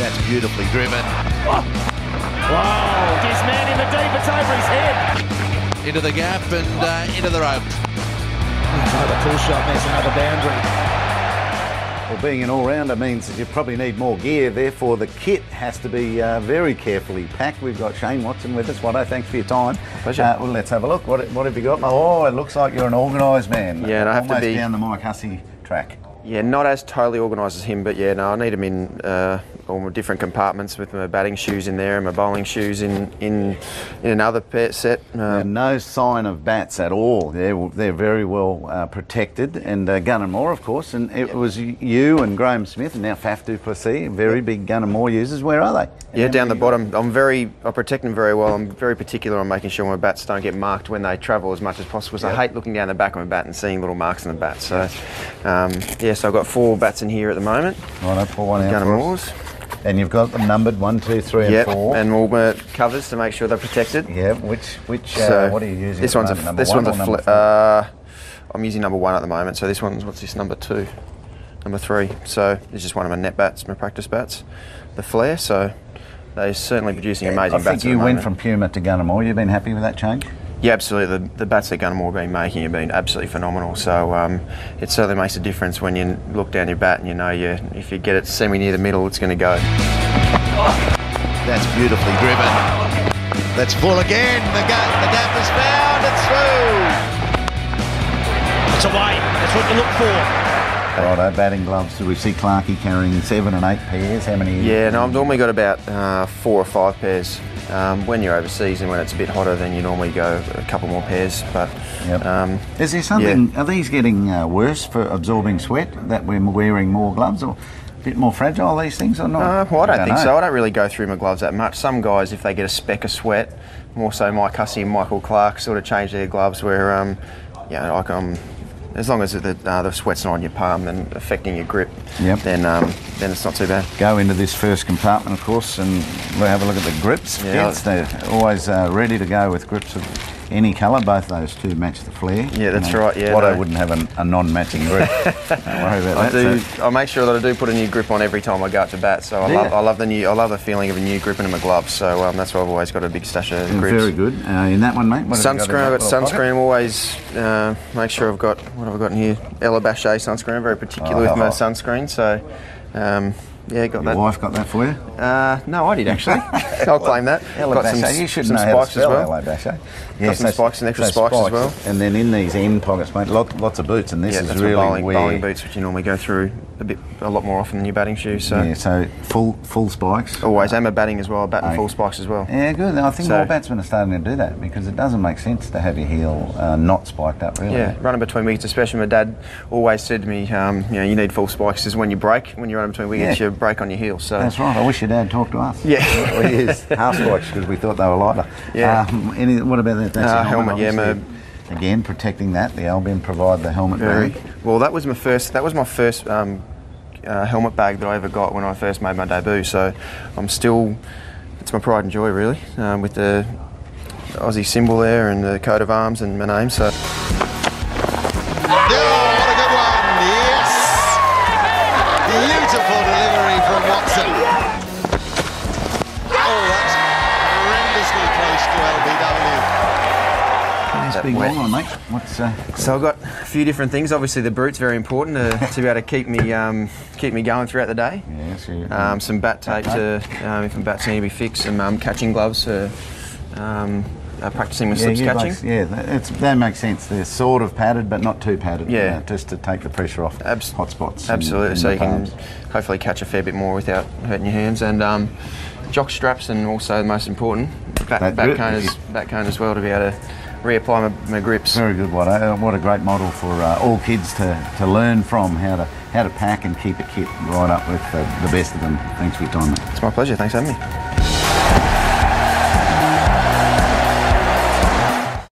That's beautifully driven. Oh. Whoa! This man in the deep, it's over his head. Into the gap and into the rope. Another pull shot, there's another boundary. Well, being an all-rounder means that you probably need more gear, therefore the kit has to be very carefully packed. We've got Shane Watson with us. Watto, thanks for your time. Pleasure. Well, let's have a look. What have you got? Oh, it looks like you're an organised man. Yeah, and I have almost to be down the Mike Hussey track. Yeah, not as totally organised as him, but yeah, no, I need them in all my different compartments with my batting shoes in there and my bowling shoes in another set. And no sign of bats at all. They're very well protected. And Gun and Moore, of course. And it was you and Graham Smith and now Faf du Plessis, very big Gun and Moore users. Where are they? Yeah, down the bottom. I protect them very well. I'm very particular on making sure my bats don't get marked when they travel as much as possible. So I hate looking down the back of my bat and seeing little marks on the bat. So yeah, so I've got 4 bats in here at the moment. Right, I'll pull one out. Gun and Moores. And you've got them numbered 1, 2, 3, and 4. And all my covers to make sure they're protected. Yeah, which so what are you using? This one's I'm using number 1 at the moment. So this one's, what's this, number 2? Number 3. So it's just one of my net bats, my practice bats, the Flare. So they're certainly producing amazing bats. I think you went from Puma to Gun and Moore. You've been happy with that change? Yeah, absolutely. The bats that Gun and Moore have been making have been absolutely phenomenal. So it certainly makes a difference when you look down your bat and you know if you get it semi near the middle, it's going to go. That's beautifully driven. That's full again. The gap is found. It's through. It's away. That's what you look for. Righto, batting gloves. Do we see Clarkey carrying 7 and 8 pairs? How many? Yeah, no, I've normally got about 4 or 5 pairs. When you're overseas and when it's a bit hotter, then you normally go a couple more pairs. But is there something? Yeah. Are these getting worse for absorbing sweat? That we're wearing more gloves, or a bit more fragile? These things or not? Well, I don't think so. I don't really go through my gloves that much. Some guys, if they get a speck of sweat, more so Mike Hussey and Michael Clark, sort of change their gloves. Where as long as the sweat's not on your palm and affecting your grip, then it's not too bad. Go into this first compartment, of course, and we'll have a look at the grips. Yeah, yes, they're always ready to go with grips of any colour. Both those two match the Flare. Yeah, that's right. Yeah, Watto wouldn't have a non-matching grip. Don't worry about that. I make sure that I do put a new grip on every time I go up to bat. So I love the feeling of a new grip into my gloves. So that's why I've always got a big stash of grips. Very good. In that one, mate. Sunscreen. I've got sunscreen. Always make sure I've got what have I got in here? Ella Bachet sunscreen. I'm very particular with my sunscreen. So. Yeah, got that. Your wife got that for you? No, I did actually. I'll claim that. Got some, you should know how to spell Ella Bachet. Got some spikes and extra spikes as well. And then in these end pockets, mate, lots of boots, and this is really bowling boots, which you normally go through a lot more often than your batting shoes. So yeah, so full spikes. Always, and my batting as well. Batting full spikes as well. Yeah, good. I think more batsmen are starting to do that because it doesn't make sense to have your heel not spiked up, really. Yeah, running between wickets, especially my dad always said to me, you need full spikes because when you run between wickets, you break on your heel. So that's right. I wish your dad talked to us. Yeah, he is half spikes because we thought they were lighter. Yeah. What about that? That's a helmet. Yeah, again protecting that. The Albion provide the helmet bag. Well, that was my first helmet bag that I ever got when I first made my debut. So it's my pride and joy really, with the Aussie symbol there and the coat of arms and my name. So. Beautiful delivery from Watson. Oh, that's horrendously close to LBW. Nice big one, mate. So I've got a few different things. Obviously, the brute's very important to be able to keep me going throughout the day. Yeah, some bat tape to if my bats need to be fixed. Some catching gloves for practicing with slips catching. That makes sense. They're sort of padded, but not too padded. Yeah, just to take the pressure off hot spots. Absolutely, so you can hopefully catch a fair bit more without hurting your hands. And jock straps, and also the most important, bat cone as well, to be able to reapply my grips. Very good, Watto. What a great model for all kids to learn from how to pack and keep a kit right up with the best of them. Thanks for your time, mate. It's my pleasure. Thanks for having me.